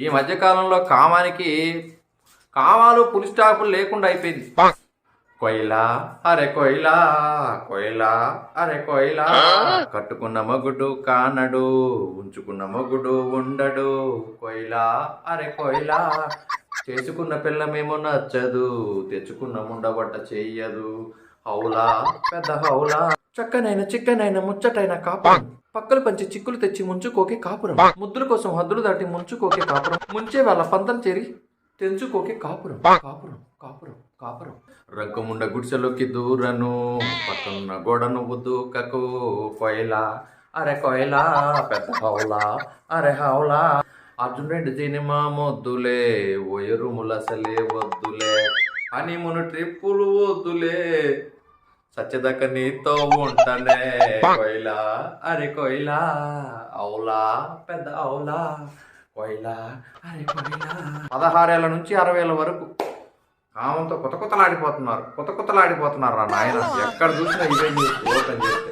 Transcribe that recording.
ఈ మధ్య కాలంలో కామాలు పులి స్టాపులు లేకుండా అయిపోయింది. కొయిలా అరే కొయిలా, కొయిలా అరే కొయిలా, కట్టుకున్న మగుడు కానడు, ఉంచుకున్న మగుడు ఉండడు. కొయిలా అరే కొయిలా, చేసుకున్న పిల్లమేమో నచ్చదు, తెచ్చుకున్న ముండబట్ట చెయ్యదు. హౌలా పెద్ద హౌలా, చక్కనైన చిక్కనైన ముచ్చటైన కాపురం, పక్కలు పంచి చిక్కులు తెచ్చి ముంచుకోకే కాపురం, ముద్దుల కోసం హద్దులు దాటి ముంచుకోకే కాపురం, ముంచే వాళ్ళ పంతం చేరి తెంచుకోకే కాపురం. కాపురం కాపురం కాపురం, రంకముండ గుడిసెలోకి దూరను, పక్కనున్న గోడను దూకకు. కొయిలా అరే కొయిలా, పెద్ద హౌలా అరే హౌలా, అర్జున్ రెడ్డి సినిమా మొద్దులే, ఓయరుములసలే వద్దులే, హనీమూన్ ట్రిప్పులు వద్దులే, సత్యదక్క నీతో ఉంటానే. కొయిలా అరే కొయిలా, అవులా పెద్ద అవులా, కొయిలా అరే కొయిలా. 16 ఏళ్ళ నుంచి 60 ఏళ్ళ వరకు కామంతో కొత్త కొత్తలాడిపోతున్నారు రా నాయన. ఎక్కడ చూసినా ఇవే ఓపెన్ చేస్తే